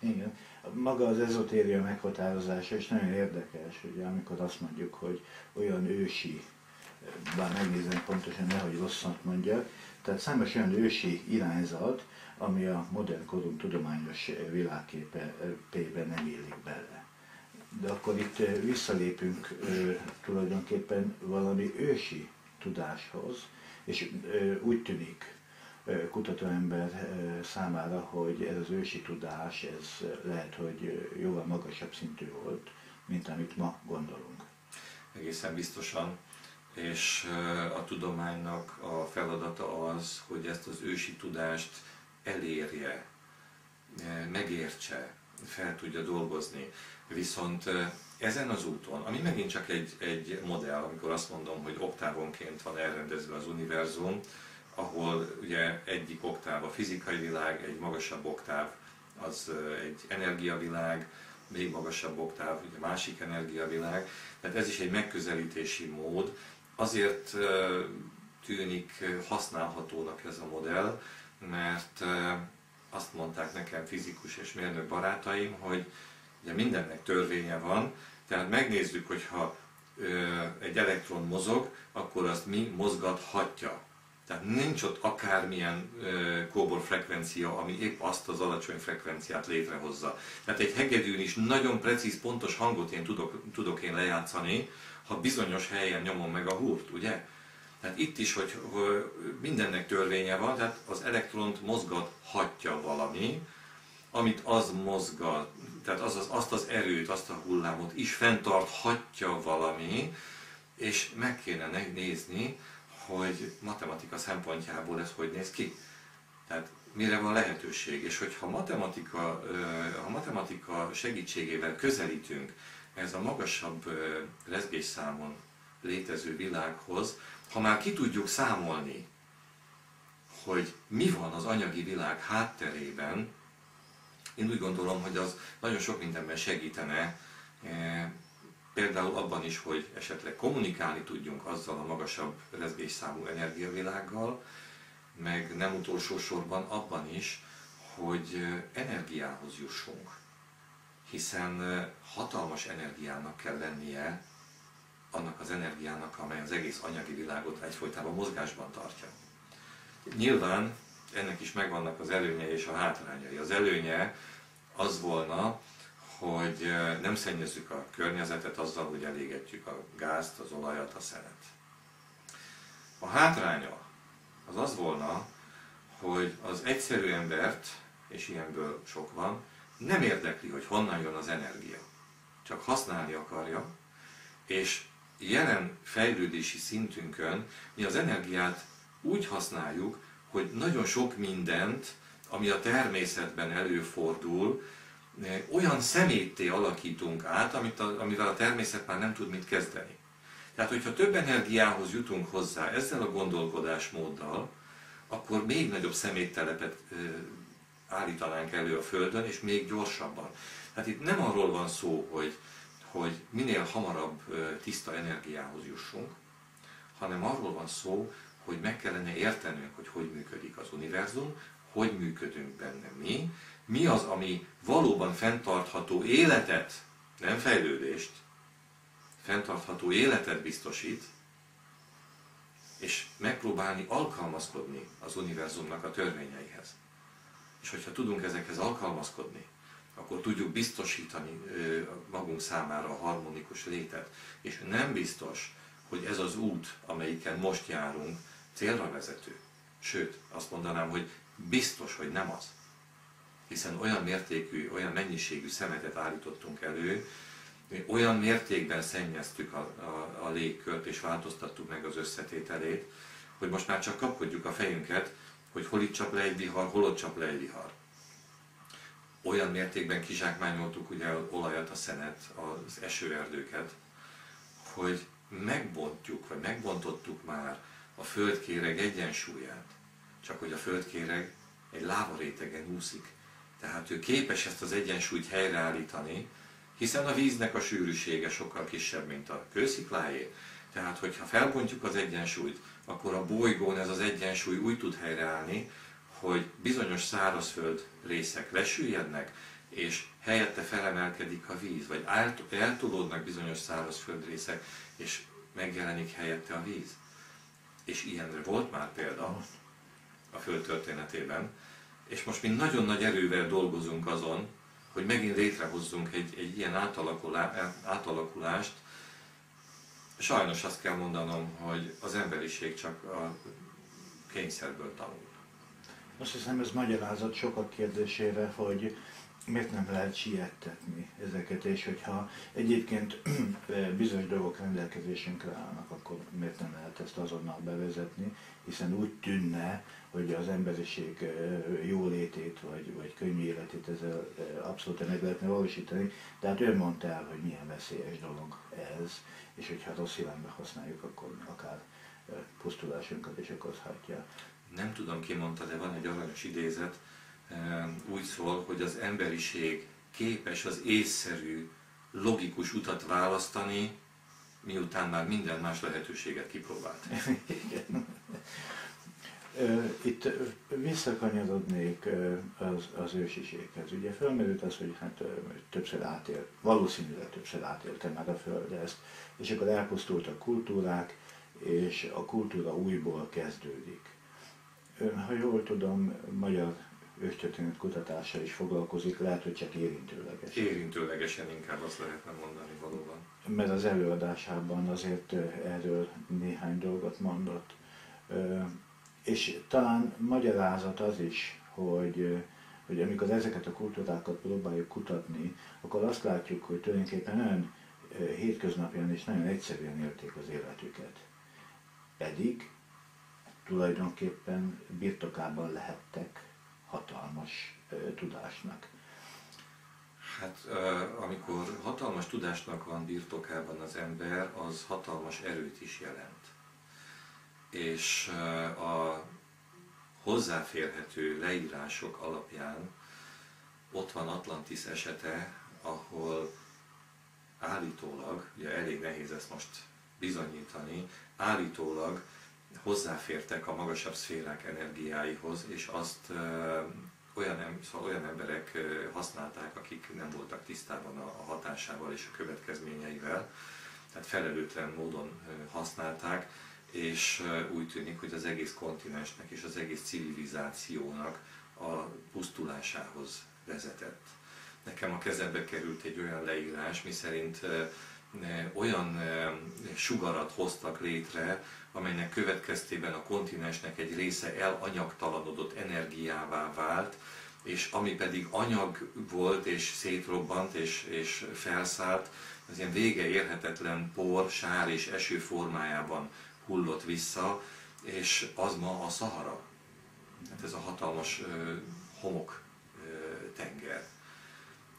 Igen. Maga az ezotéria meghatározása is nagyon érdekes, ugye, amikor azt mondjuk, hogy olyan ősi, bár megnézem pontosan, nehogy rosszat mondjak, tehát számos olyan ősi irányzat, ami a modern korunk tudományos világképében nem illik bele. De akkor itt visszalépünk tulajdonképpen valami ősi tudáshoz, és úgy tűnik kutatóember számára, hogy ez az ősi tudás, ez lehet, hogy jóval magasabb szintű volt, mint amit ma gondolunk. Egészen biztosan, és a tudománynak a feladata az, hogy ezt az ősi tudást elérje, megértse, fel tudja dolgozni. Viszont ezen az úton, ami megint csak egy modell, amikor azt mondom, hogy oktávonként van elrendezve az univerzum, ahol ugye egyik oktáv a fizikai világ, egy magasabb oktáv az egy energiavilág, még magasabb oktáv, ugye másik energiavilág. Tehát ez is egy megközelítési mód. Azért tűnik használhatónak ez a modell, mert azt mondták nekem fizikus és mérnök barátaim, hogy ugye mindennek törvénye van, tehát megnézzük, hogyha egy elektron mozog, akkor azt mi mozgathatja. Tehát nincs ott akármilyen kóborfrekvencia, ami épp azt az alacsony frekvenciát létrehozza. Tehát egy hegedűn is nagyon precíz, pontos hangot én tudok én lejátszani, ha bizonyos helyen nyomom meg a húrt, ugye? Tehát itt is, hogy mindennek törvénye van, tehát az elektront mozgathatja valami, amit az mozgat, tehát azt az erőt, azt a hullámot is fenntarthatja valami, és meg kéne nézni, hogy matematika szempontjából ez hogy néz ki. Tehát mire van lehetőség, és hogyha matematika segítségével közelítünk ez a magasabb rezgésszámon létező világhoz, ha már ki tudjuk számolni, hogy mi van az anyagi világ hátterében, én úgy gondolom, hogy az nagyon sok mindenben segítene, például abban is, hogy esetleg kommunikálni tudjunk azzal a magasabb rezgésszámú energiavilággal, meg nem utolsó sorban abban is, hogy energiához jussunk. Hiszen hatalmas energiának kell lennie annak az energiának, amely az egész anyagi világot egyfolytában mozgásban tartja. Nyilván ennek is megvannak az előnyei és a hátrányai. Az előnye az volna, hogy nem szennyezzük a környezetet azzal, hogy elégetjük a gázt, az olajat, a szenet. A hátránya az az volna, hogy az egyszerű embert, és ilyenből sok van, nem érdekli, hogy honnan jön az energia. Csak használni akarja, és jelen fejlődési szintünkön mi az energiát úgy használjuk, hogy nagyon sok mindent, ami a természetben előfordul, olyan szemétté alakítunk át, amivel a természet már nem tud mit kezdeni. Tehát, hogyha több energiához jutunk hozzá ezzel a gondolkodásmóddal, akkor még nagyobb szeméttelepet állítanánk elő a Földön, és még gyorsabban. Tehát itt nem arról van szó, hogy minél hamarabb tiszta energiához jussunk, hanem arról van szó, hogy meg kellene értenünk, hogy hogy működik az univerzum, hogy működünk benne mi az, ami valóban fenntartható életet, nem fejlődést, fenntartható életet biztosít, és megpróbálni alkalmazkodni az univerzumnak a törvényeihez. És hogyha tudunk ezekhez alkalmazkodni, akkor tudjuk biztosítani magunk számára a harmonikus létet. És nem biztos, hogy ez az út, amelyiken most járunk, célra vezető. Sőt, azt mondanám, hogy biztos, hogy nem az. Hiszen olyan mértékű, olyan mennyiségű szemetet állítottunk elő, olyan mértékben szennyeztük a légkört és változtattuk meg az összetételét, hogy most már csak kapkodjuk a fejünket, hogy hol itt csap le egy vihar, hol ott csap le egy vihar. Olyan mértékben kizsákmányoltuk ugye az olajat, a szenet, az esőerdőket, hogy megbontjuk, vagy megbontottuk már a földkéreg egyensúlyát. Csak hogy a földkéreg egy lávarétegen úszik. Tehát ő képes ezt az egyensúlyt helyreállítani, hiszen a víznek a sűrűsége sokkal kisebb, mint a kőszikláé. Tehát, hogyha felbontjuk az egyensúlyt, akkor a bolygón ez az egyensúly úgy tud helyreállni, hogy bizonyos szárazföld részek lesüllyednek, és helyette felemelkedik a víz, vagy eltolódnak bizonyos szárazföldrészek, és megjelenik helyette a víz. És ilyenre volt már példa a Föld történetében, és most mi nagyon nagy erővel dolgozunk azon, hogy megint létrehozzunk egy ilyen átalakulást. Sajnos azt kell mondanom, hogy az emberiség csak a kényszerből tanul. Azt hiszem, ez magyarázat sokak kérdésére, hogy miért nem lehet siettetni ezeket, és hogyha egyébként bizonyos dolgok rendelkezésünkre állnak, akkor miért nem lehet ezt azonnal bevezetni, hiszen úgy tűnne, hogy az emberiség jólétét vagy könnyű életét ezzel abszolút meg lehetne valósítani, de hát ő mondta el, hogy milyen veszélyes dolog ez, és hogyha rossz irányba használjuk, akkor akár pusztulásunkat is okozhatja. Nem tudom, ki mondta, de van egy aranyos idézet, úgy szól, hogy az emberiség képes az észszerű, logikus utat választani, miután már minden más lehetőséget kipróbált. Itt visszakanyarodnék az ősiséghez. Ugye felmerült az, hogy hát többször átélt, valószínűleg többször átélte már a Föld ezt, és akkor elpusztultak kultúrák, és a kultúra újból kezdődik. Ha jól tudom, magyar őstörténet kutatással is foglalkozik, lehet, hogy csak érintőlegesen. Érintőlegesen inkább azt lehetne mondani valóban. Mert az előadásában azért erről néhány dolgot mondott. És talán magyarázat az is, hogy amikor ezeket a kultúrákat próbáljuk kutatni, akkor azt látjuk, hogy tulajdonképpen nagyon hétköznapian és nagyon egyszerűen élték az életüket. Pedig tulajdonképpen birtokában lehettek hatalmas tudásnak. Hát amikor hatalmas tudásnak van birtokában az ember, az hatalmas erőt is jelent. És a hozzáférhető leírások alapján ott van Atlantis esete, ahol állítólag, ugye elég nehéz ezt most bizonyítani, állítólag hozzáfértek a magasabb szférák energiáihoz, és azt olyan emberek használták, akik nem voltak tisztában a hatásával és a következményeivel, tehát felelőtlen módon használták, és úgy tűnik, hogy az egész kontinensnek és az egész civilizációnak a pusztulásához vezetett. Nekem a kezembe került egy olyan leírás, miszerint olyan sugarat hoztak létre, amelynek következtében a kontinensnek egy része elanyagtalanodott energiává vált, és ami pedig anyag volt és szétrobbant és felszállt, az ilyen vége érhetetlen por, sár és eső formájában hullott vissza, és az ma a Szahara. Hát ez a hatalmas homok tenger.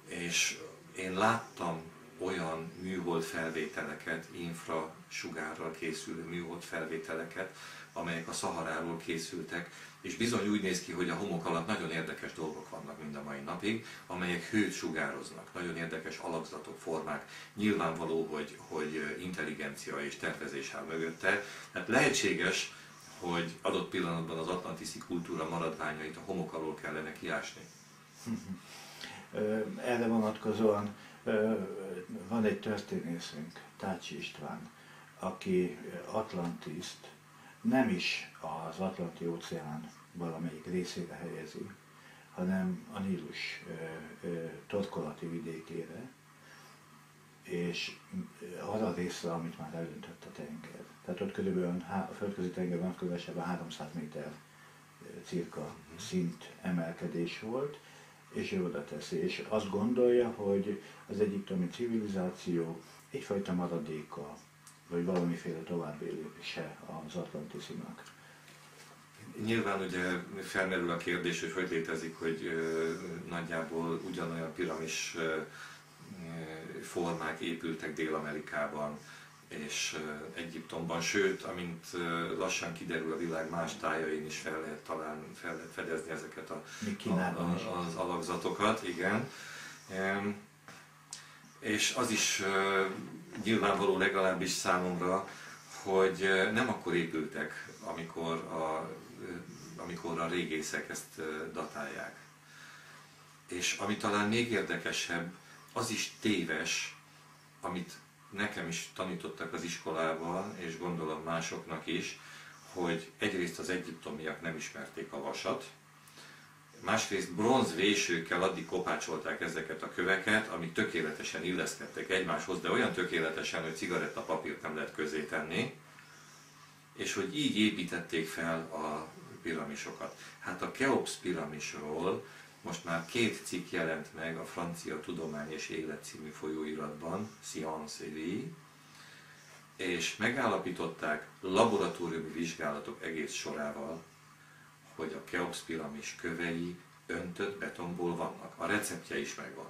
És én láttam olyan műhold felvételeket, infrasugárral készülő műhold felvételeket, amelyek a Szaharáról készültek, és bizony úgy néz ki, hogy a homok alatt nagyon érdekes dolgok vannak mind a mai napig, amelyek hőt sugároznak, nagyon érdekes alakzatok, formák. Nyilvánvaló, hogy intelligencia és tervezés áll mögötte. Hát lehetséges, hogy adott pillanatban az atlantiszi kultúra maradványait a homok alól kellene kiásni. Erre vonatkozóan van egy történészünk, Tácsi István, aki Atlantiszt nem is az Atlanti-óceán valamelyik részére helyezi, hanem a Nílus torkolati vidékére, és arra a részre, amit már elöntött a tenger. Tehát ott körülbelül a földközi tenger vonatkozásában 300 méter cirka szint emelkedés volt, és ő oda teszi, és azt gondolja, hogy az egyiptomi civilizáció egyfajta maradéka, vagy valamiféle továbbélése az Atlantiszinak. Nyilván ugye felmerül a kérdés, hogy létezik, hogy nagyjából ugyanolyan piramis formák épültek Dél-Amerikában és Egyiptomban, sőt, amint lassan kiderül a világ más tájain is fel lehet fedezni ezeket az alakzatokat, igen. És az is nyilvánvaló legalábbis számomra, hogy nem akkor épültek, amikor a régészek ezt datálják. És ami talán még érdekesebb, az is téves, amit nekem is tanítottak az iskolában, és gondolom másoknak is, hogy egyrészt az egyiptomiak nem ismerték a vasat, másrészt bronzvésőkkel addig kopácsolták ezeket a köveket, amik tökéletesen illeszkedtek egymáshoz, de olyan tökéletesen, hogy cigarettapapírt nem lehet közé tenni, és hogy így építették fel a piramisokat. Hát a Keops piramisról most már 2 cikk jelent meg a Francia Tudomány és Élet című folyóiratban, Science et Vie, és megállapították laboratóriumi vizsgálatok egész sorával, hogy a Keops piramis kövei öntött betonból vannak. A receptje is megvan.